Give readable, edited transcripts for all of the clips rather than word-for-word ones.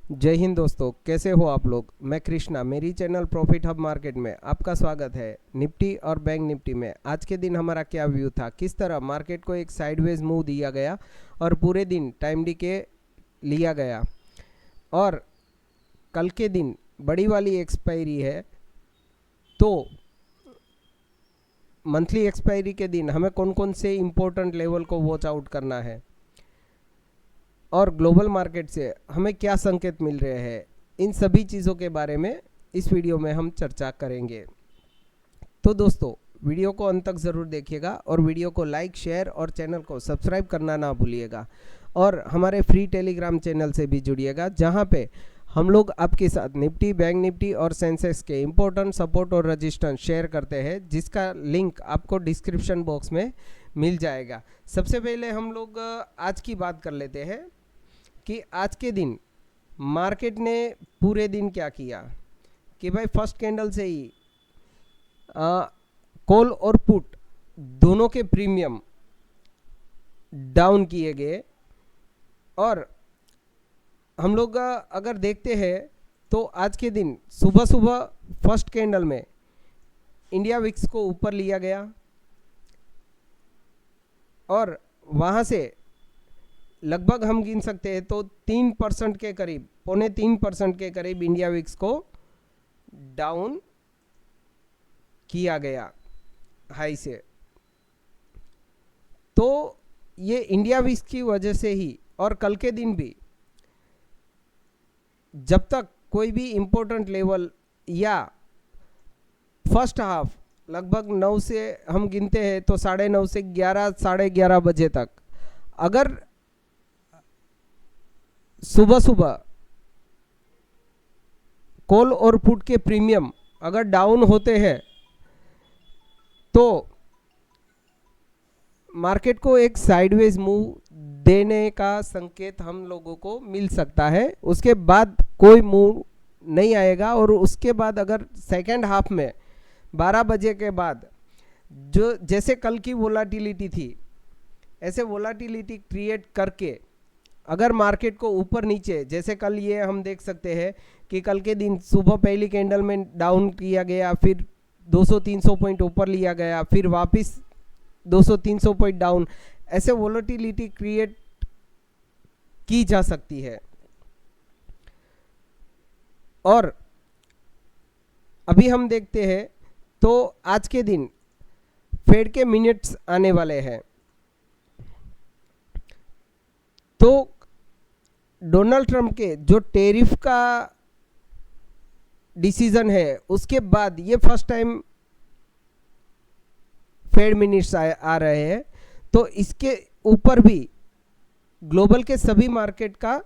जय हिंद दोस्तों, कैसे हो आप लोग। मैं कृष्णा, मेरी चैनल प्रॉफिट हब मार्केट में आपका स्वागत है। निफ्टी और बैंक निफ्टी में आज के दिन हमारा क्या व्यू था, किस तरह मार्केट को एक साइडवेज मूव दिया गया और पूरे दिन टाइम डीके लिया गया। और कल के दिन बड़ी वाली एक्सपायरी है, तो मंथली एक्सपायरी के दिन हमें कौन कौन से इम्पोर्टेंट लेवल को वॉच आउट करना है और ग्लोबल मार्केट से हमें क्या संकेत मिल रहे हैं, इन सभी चीज़ों के बारे में इस वीडियो में हम चर्चा करेंगे। तो दोस्तों, वीडियो को अंत तक ज़रूर देखिएगा और वीडियो को लाइक, शेयर और चैनल को सब्सक्राइब करना ना भूलिएगा। और हमारे फ्री टेलीग्राम चैनल से भी जुड़िएगा, जहां पे हम लोग आपके साथ निफ्टी, बैंक निफ्टी और सेंसेक्स के इम्पोर्टेंट सपोर्ट और रजिस्टेंस शेयर करते हैं, जिसका लिंक आपको डिस्क्रिप्शन बॉक्स में मिल जाएगा। सबसे पहले हम लोग आज की बात कर लेते हैं कि आज के दिन मार्केट ने पूरे दिन क्या किया। कि भाई फर्स्ट कैंडल से ही कॉल और पुट दोनों के प्रीमियम डाउन किए गए। और हम लोग अगर देखते हैं तो आज के दिन सुबह सुबह फर्स्ट कैंडल में इंडिया विक्स को ऊपर लिया गया और वहाँ से लगभग हम गिन सकते हैं तो 3% के करीब, 2.25% के करीब इंडिया विक्स को डाउन किया गया हाई से। तो ये इंडिया विक्स की वजह से ही, और कल के दिन भी जब तक कोई भी इम्पोर्टेंट लेवल या फर्स्ट हाफ लगभग 9 से हम गिनते हैं तो 9:30 से 11, 11:30 बजे तक अगर सुबह सुबह कॉल और पुट के प्रीमियम अगर डाउन होते हैं तो मार्केट को एक साइडवेज मूव देने का संकेत हम लोगों को मिल सकता है। उसके बाद कोई मूव नहीं आएगा और उसके बाद अगर सेकेंड हाफ में 12 बजे के बाद जो जैसे कल की वोलाटिलिटी थी, ऐसे वोलाटिलिटी क्रिएट करके अगर मार्केट को ऊपर नीचे, जैसे कल ये हम देख सकते हैं कि कल के दिन सुबह पहली कैंडल में डाउन किया गया, फिर 200-300 पॉइंट ऊपर लिया गया, फिर वापस 200-300 पॉइंट डाउन, ऐसे वोलेटिलिटी क्रिएट की जा सकती है। और अभी हम देखते हैं तो आज के दिन फेड के मिनट्स आने वाले हैं। तो डोनाल्ड ट्रंप के जो टैरिफ का डिसीजन है, उसके बाद ये फर्स्ट टाइम फेड मिनट्स आ रहे हैं। तो इसके ऊपर भी ग्लोबल के सभी मार्केट का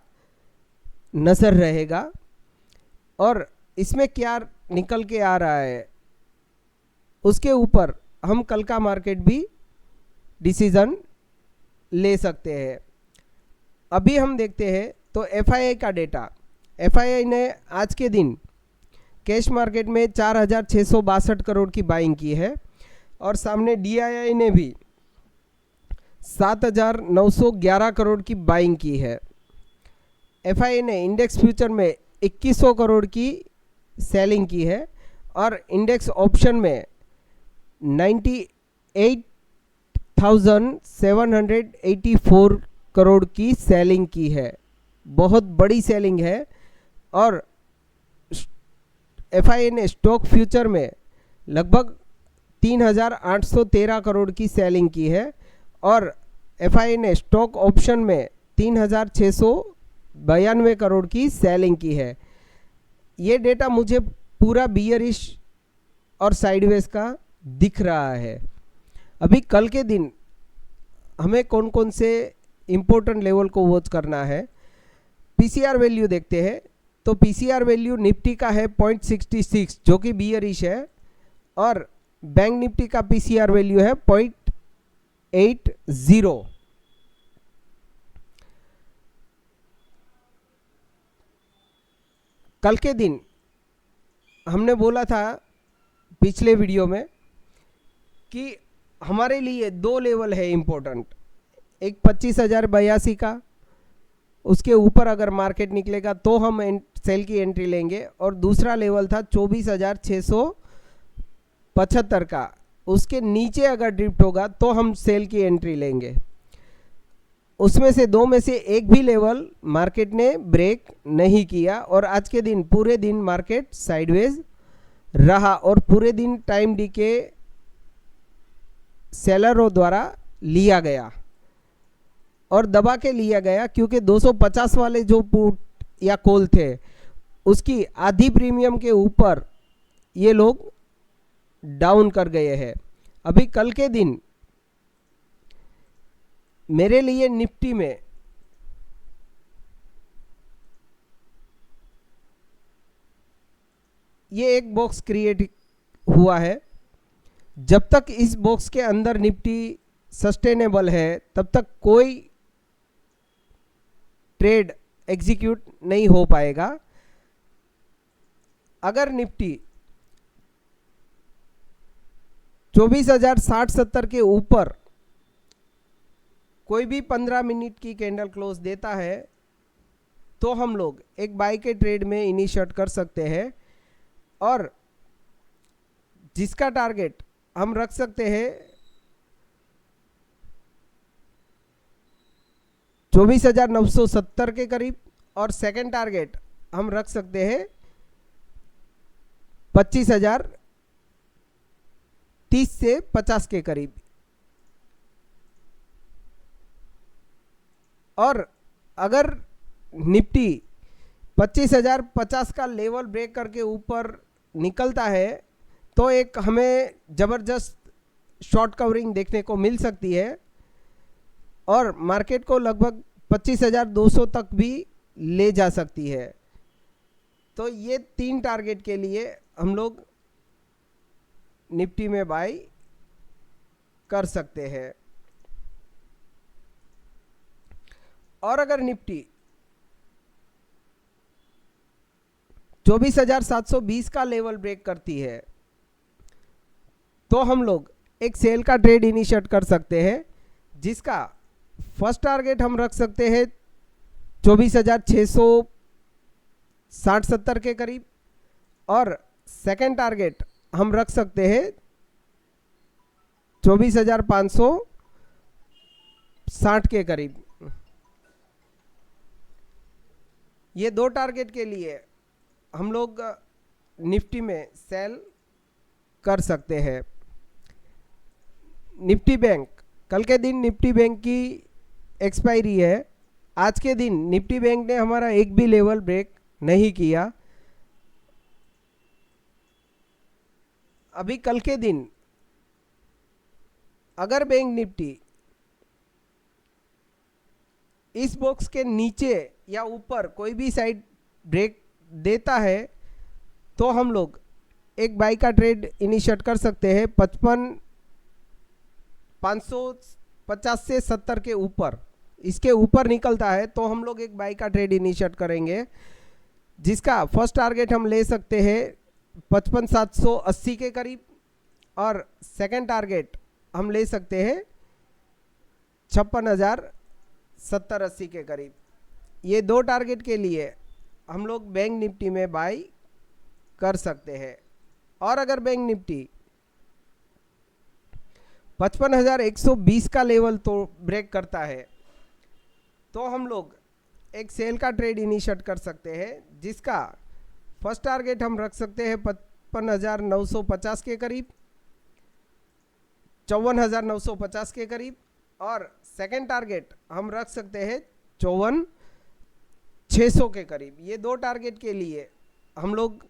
नज़र रहेगा और इसमें क्या निकल के आ रहा है उसके ऊपर हम कल का मार्केट भी डिसीजन ले सकते हैं। अभी हम देखते हैं तो एफआईआई का डेटा। एफआईआई ने आज के दिन कैश मार्केट में 4,662 करोड़ की बाइंग की है और सामने डीआईआई ने भी 7,911 करोड़ की बाइंग की है। एफआईआई ने इंडेक्स फ्यूचर में 2,100 करोड़ की सेलिंग की है और इंडेक्स ऑप्शन में 98,784 करोड़ की सेलिंग की है। बहुत बड़ी सेलिंग है। और एफआईआई ने स्टॉक फ्यूचर में लगभग 3,813 करोड़ की सेलिंग की है और एफआईआई ने स्टॉक ऑप्शन में 3,692 करोड़ की सेलिंग की है। ये डेटा मुझे पूरा बियरिश और साइडवेज का दिख रहा है। अभी कल के दिन हमें कौन कौन से इम्पोर्टेंट लेवल को वॉच करना है। पीसीआर वैल्यू देखते हैं तो पीसीआर वैल्यू निफ्टी का है 0.66 जो कि बियरिश है और बैंक निफ्टी का पीसीआर वैल्यू है 0.80। कल के दिन हमने बोला था पिछले वीडियो में कि हमारे लिए दो लेवल है इम्पोर्टेंट, एक 25,082 का, उसके ऊपर अगर मार्केट निकलेगा तो हम सेल की एंट्री लेंगे। और दूसरा लेवल था 24,675 का, उसके नीचे अगर ड्रिफ्ट होगा तो हम सेल की एंट्री लेंगे। उसमें से दो में से एक भी लेवल मार्केट ने ब्रेक नहीं किया और आज के दिन पूरे दिन मार्केट साइडवेज रहा और पूरे दिन टाइम डीके सेलरों द्वारा लिया गया और दबा के लिया गया, क्योंकि 250 वाले जो पुट या कॉल थे उसकी आधी प्रीमियम के ऊपर ये लोग डाउन कर गए हैं। अभी कल के दिन मेरे लिए निफ्टी में ये एक बॉक्स क्रिएट हुआ है। जब तक इस बॉक्स के अंदर निफ्टी सस्टेनेबल है तब तक कोई ट्रेड एग्जीक्यूट नहीं हो पाएगा। अगर निफ्टी 24,060-70 के ऊपर कोई भी 15 मिनट की कैंडल क्लोज देता है तो हम लोग एक बाय के ट्रेड में इनिशिएट कर सकते हैं और जिसका टारगेट हम रख सकते हैं 24,970 के करीब और सेकंड टारगेट हम रख सकते हैं 25,030 से 50 के करीब। और अगर निफ्टी 25,050 का लेवल ब्रेक करके ऊपर निकलता है तो एक हमें ज़बरदस्त शॉर्ट कवरिंग देखने को मिल सकती है और मार्केट को लगभग 25,200 तक भी ले जा सकती है। तो ये 3 टारगेट के लिए हम लोग निफ्टी में बाय कर सकते हैं। और अगर निफ्टी 24,720 का लेवल ब्रेक करती है तो हम लोग एक सेल का ट्रेड इनिशिएट कर सकते हैं, जिसका फर्स्ट टारगेट हम रख सकते हैं 24,660-70 के करीब और सेकंड टारगेट हम रख सकते हैं 24,560 के करीब। ये 2 टारगेट के लिए हम लोग निफ्टी में सेल कर सकते हैं। निफ्टी बैंक, कल के दिन निफ्टी बैंक की एक्सपायरी है। आज के दिन निफ्टी बैंक ने हमारा एक भी लेवल ब्रेक नहीं किया। अभी कल के दिन अगर बैंक निफ्टी इस बॉक्स के नीचे या ऊपर कोई भी साइड ब्रेक देता है तो हम लोग एक बाय का ट्रेड इनिशिएट कर सकते हैं 55,550 से 70 के ऊपर। इसके ऊपर निकलता है तो हम लोग एक बाय का ट्रेड इनिशिएट करेंगे, जिसका फर्स्ट टारगेट हम ले सकते हैं 55,780 के करीब और सेकंड टारगेट हम ले सकते हैं 56,070-80 के करीब। ये 2 टारगेट के लिए हम लोग बैंक निफ्टी में बाय कर सकते हैं। और अगर बैंक निफ्टी 55,120 का लेवल तो ब्रेक करता है तो हम लोग एक सेल का ट्रेड इनिशिएट कर सकते हैं, जिसका फर्स्ट टारगेट हम रख सकते हैं 55,950 के करीब, 54,950 के करीब और सेकंड टारगेट हम रख सकते हैं 54,600 के करीब। ये 2 टारगेट के लिए हम लोग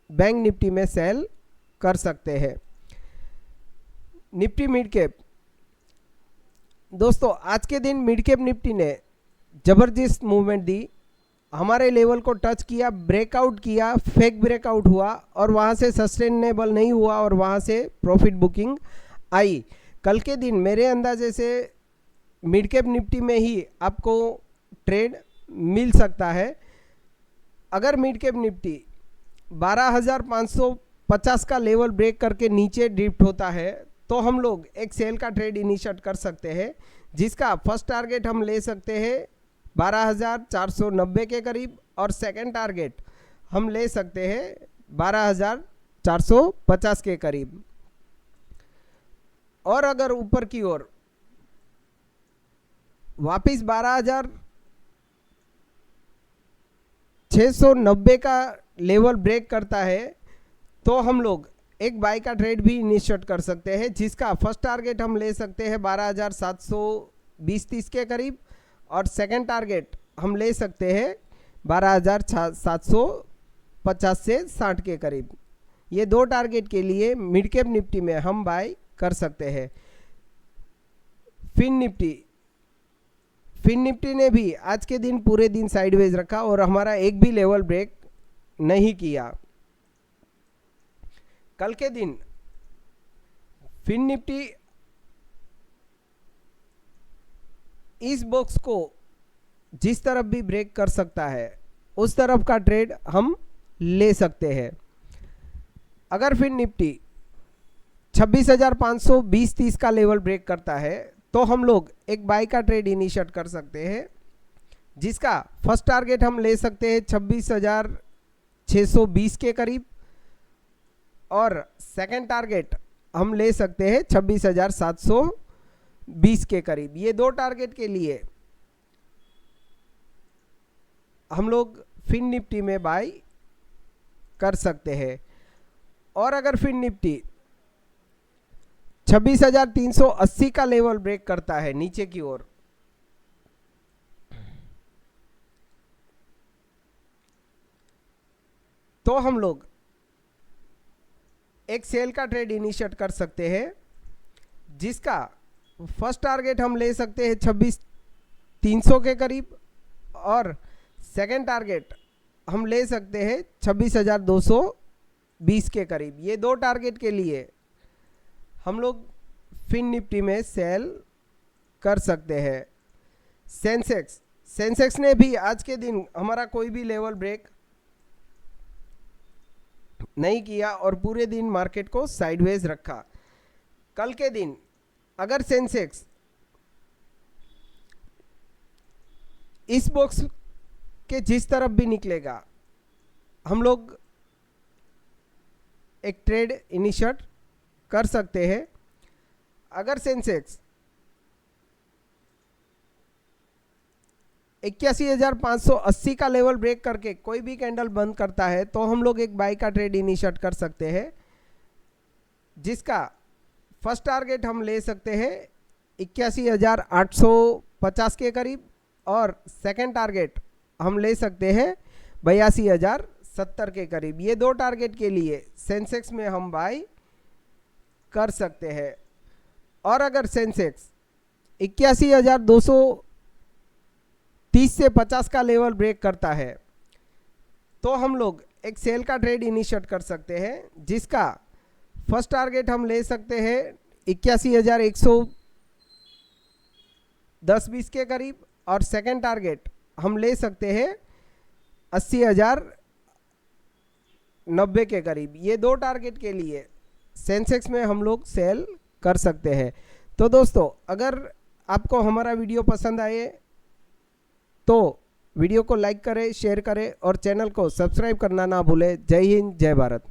बैंक निफ्टी में सेल कर सकते हैं। निफ्टी मिड कैप, दोस्तों आज के दिन मिड कैप निफ्टी ने ज़बरदस्त मूवमेंट दी, हमारे लेवल को टच किया, ब्रेकआउट किया, फेक ब्रेकआउट हुआ और वहाँ से सस्टेनेबल नहीं हुआ और वहाँ से प्रॉफिट बुकिंग आई। कल के दिन मेरे अंदाजे से मिड कैप निफ्टी में ही आपको ट्रेड मिल सकता है। अगर मिड कैप निफ्टी 12,550 का लेवल ब्रेक करके नीचे ड्रिफ्ट होता है तो हम लोग एक सेल का ट्रेड इनिशिएट कर सकते हैं, जिसका फर्स्ट टारगेट हम ले सकते हैं 12,490 के करीब, और सेकंड टारगेट हम ले सकते हैं 12,450 के करीब। और अगर ऊपर की ओर वापिस 12,690 का लेवल ब्रेक करता है तो हम लोग एक बाय का ट्रेड भी इनिशिएट कर सकते हैं, जिसका फर्स्ट टारगेट हम ले सकते हैं 12,720-30 के करीब, और सेकंड टारगेट हम ले सकते हैं 12,750 से 60 के करीब। ये दो टारगेट के लिए मिड कैप निफ्टी में हम बाय कर सकते हैं। फिन निफ्टी ने भी आज के दिन पूरे दिन साइडवेज रखा और हमारा एक भी लेवल ब्रेक नहीं किया। कल के दिन फिन निफ्टी इस बॉक्स को जिस तरफ भी ब्रेक कर सकता है उस तरफ का ट्रेड हम ले सकते हैं। अगर फिन निफ्टी 26,520-30 का लेवल ब्रेक करता है तो हम लोग एक बाय का ट्रेड इनिशिएट कर सकते हैं, जिसका फर्स्ट टारगेट हम ले सकते हैं 26,620 के करीब, और सेकंड टारगेट हम ले सकते हैं 26,720 के करीब। ये दो टारगेट के लिए हम लोग फिन निफ्टी में बाय कर सकते हैं। और अगर फिन निफ्टी 26,380 का लेवल ब्रेक करता है नीचे की ओर, तो हम लोग एक सेल का ट्रेड इनिशिएट कर सकते हैं, जिसका फर्स्ट टारगेट हम ले सकते हैं 26,300 के करीब, और सेकंड टारगेट हम ले सकते हैं 26,220 के करीब। ये दो टारगेट के लिए हम लोग फिन निफ्टी में सेल कर सकते हैं। सेंसेक्स ने भी आज के दिन हमारा कोई भी लेवल ब्रेक नहीं किया और पूरे दिन मार्केट को साइडवेज रखा। कल के दिन अगर सेंसेक्स इस बॉक्स के जिस तरफ भी निकलेगा हम लोग एक ट्रेड इनिशिएट कर सकते हैं। अगर सेंसेक्स 81,580 का लेवल ब्रेक करके कोई भी कैंडल बंद करता है तो हम लोग एक बाय का ट्रेड इनिशिएट कर सकते हैं, जिसका फर्स्ट टारगेट हम ले सकते हैं 81,850 के करीब, और सेकंड टारगेट हम ले सकते हैं 82,070 के करीब। ये दो टारगेट के लिए सेंसेक्स में हम बाय कर सकते हैं। और अगर सेंसेक्स 81,230 से 50 का लेवल ब्रेक करता है तो हम लोग एक सेल का ट्रेड इनिशिएट कर सकते हैं, जिसका फर्स्ट टारगेट हम ले सकते हैं 81,110-20 के करीब, और सेकंड टारगेट हम ले सकते हैं 80,090 के करीब। ये दो टारगेट के लिए सेंसेक्स में हम लोग सेल कर सकते हैं। तो दोस्तों, अगर आपको हमारा वीडियो पसंद आए तो वीडियो को लाइक करें, शेयर करें और चैनल को सब्सक्राइब करना ना भूलें। जय हिंद, जय भारत।